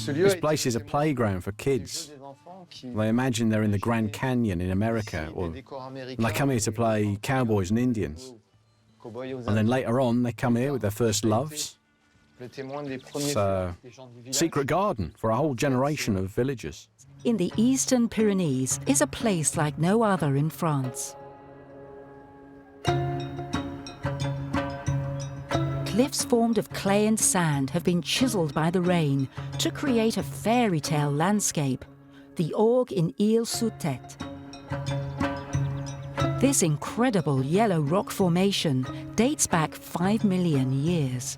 This place is a playground for kids. They imagine they're in the Grand Canyon in America, or they come here to play cowboys and Indians. And then later on, they come here with their first loves. It's a secret garden for a whole generation of villagers. In the Eastern Pyrenees is a place like no other in France. Cliffs formed of clay and sand have been chiseled by the rain to create a fairy tale landscape, the Orgues in Île-sur-Tête. This incredible yellow rock formation dates back 5 million years.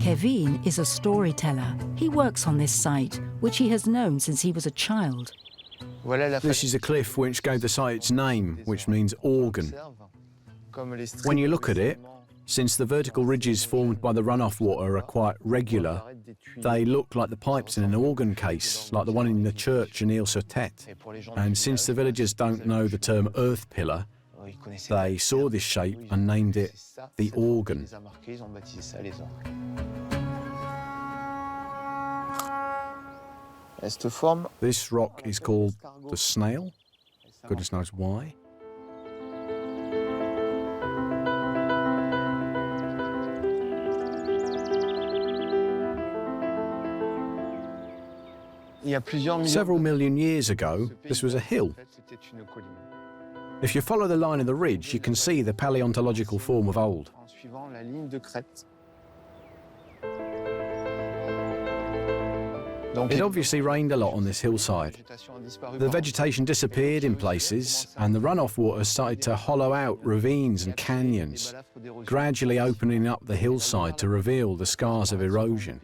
Kevin is a storyteller. He works on this site, which he has known since he was a child. This is a cliff which gave the site its name, which means organ. When you look at it, since the vertical ridges formed by the runoff water are quite regular, they look like the pipes in an organ case, like the one in the church in Île-sur-Tête. And since the villagers don't know the term earth pillar, they saw this shape and named it the organ. This rock is called the snail. Goodness knows why. Several million years ago, this was a hill. If you follow the line of the ridge, you can see the paleontological form of old. It obviously rained a lot on this hillside. The vegetation disappeared in places, and the runoff water started to hollow out ravines and canyons, gradually opening up the hillside to reveal the scars of erosion.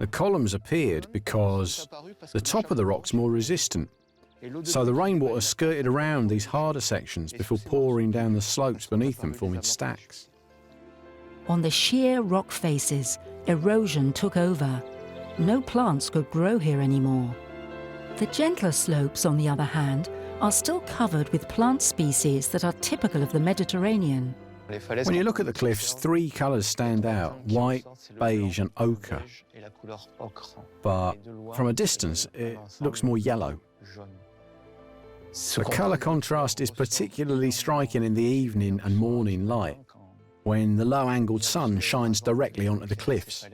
The columns appeared because the top of the rock's more resistant, so the rainwater skirted around these harder sections before pouring down the slopes beneath them, forming stacks. On the sheer rock faces, erosion took over. No plants could grow here anymore. The gentler slopes, on the other hand, are still covered with plant species that are typical of the Mediterranean. When you look at the cliffs, three colours stand out: white, beige and ochre. But from a distance, it looks more yellow. The colour contrast is particularly striking in the evening and morning light, when the low-angled sun shines directly onto the cliffs.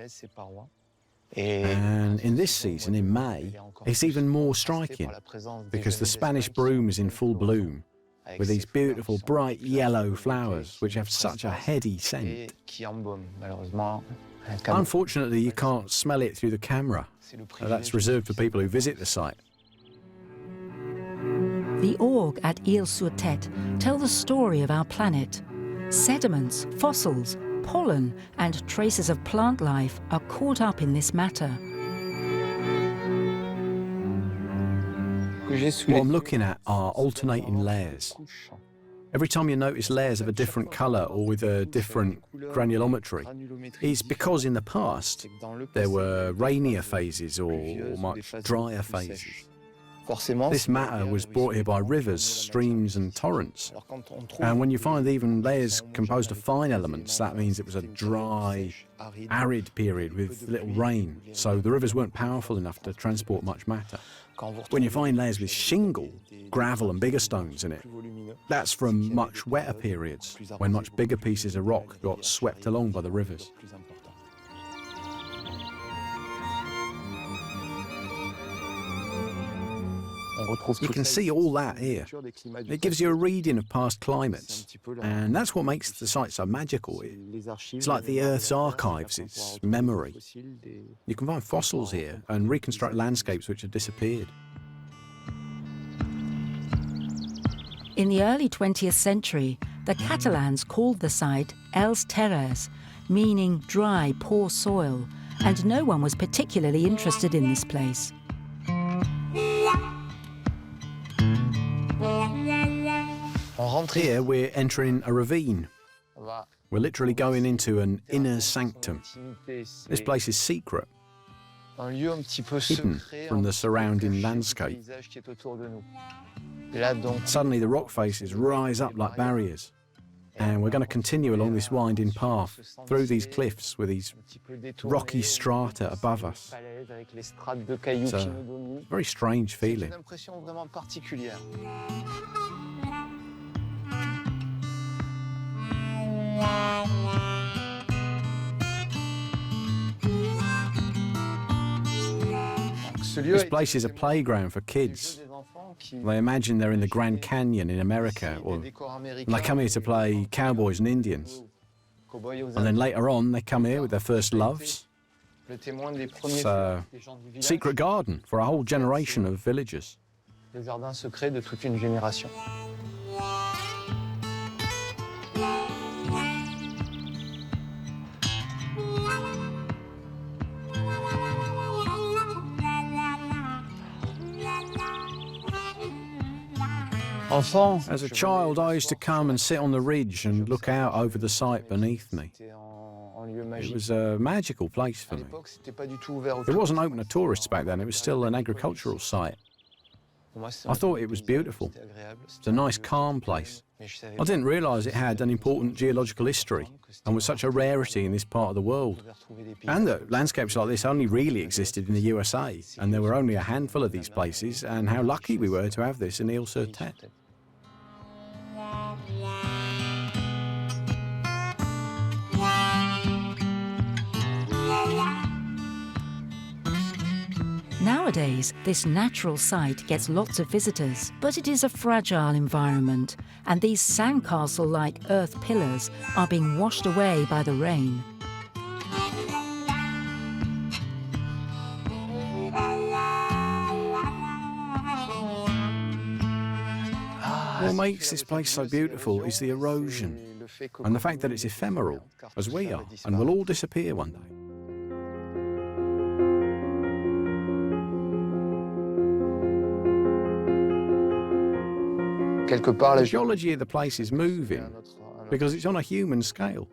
And in this season, in May, it's even more striking, because the Spanish broom is in full bloom, with these beautiful bright yellow flowers, which have such a heady scent. Unfortunately, you can't smell it through the camera. That's reserved for people who visit the site. The Orgues at Île-sur-Tête tell the story of our planet. Sediments, fossils, pollen, and traces of plant life are caught up in this matter. What I'm looking at are alternating layers. Every time you notice layers of a different colour or with a different granulometry, it's because in the past there were rainier phases or much drier phases. This matter was brought here by rivers, streams and torrents. And when you find even layers composed of fine elements, that means it was a dry, arid period with little rain, so the rivers weren't powerful enough to transport much matter. When you find layers with shingle, gravel and bigger stones in it, that's from much wetter periods, when much bigger pieces of rock got swept along by the rivers. You can see all that here. It gives you a reading of past climates, and that's what makes the site so magical. It's like the Earth's archives, its memory. You can find fossils here and reconstruct landscapes which have disappeared. In the early 20th century, the Catalans called the site Els Terres, meaning dry, poor soil, and no one was particularly interested in this place. Here we're entering a ravine. We're literally going into an inner sanctum. This place is secret, hidden from the surrounding landscape. Suddenly the rock faces rise up like barriers. And we're going to continue along this winding path through these cliffs with these rocky strata above us. It's a very strange feeling. This place is a playground for kids. They imagine they're in the Grand Canyon in America, or they come here to play cowboys and Indians. And then later on, they come here with their first loves. It's a secret garden for a whole generation of villagers. As a child, I used to come and sit on the ridge and look out over the sight beneath me. It was a magical place for me. It wasn't open to tourists back then, it was still an agricultural site. I thought it was beautiful. It's a nice, calm place. I didn't realise it had an important geological history and was such a rarity in this part of the world. And that landscapes like this only really existed in the USA, and there were only a handful of these places, and how lucky we were to have this in Île-sur-Tête. Nowadays, this natural site gets lots of visitors, but it is a fragile environment, and these sandcastle-like earth pillars are being washed away by the rain. What makes this place so beautiful is the erosion, and the fact that it's ephemeral, as we are, and will all disappear one day. The geology of the place is moving because it's on a human scale.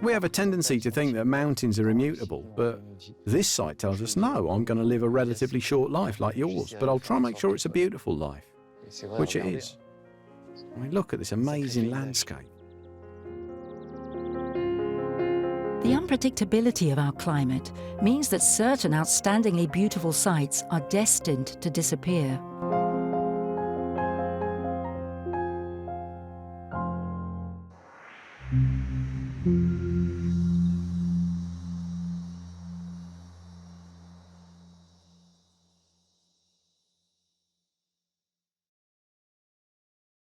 We have a tendency to think that mountains are immutable, but this site tells us, no, I'm going to live a relatively short life like yours, but I'll try and make sure it's a beautiful life, which it is. I mean, look at this amazing landscape. The unpredictability of our climate means that certain outstandingly beautiful sites are destined to disappear.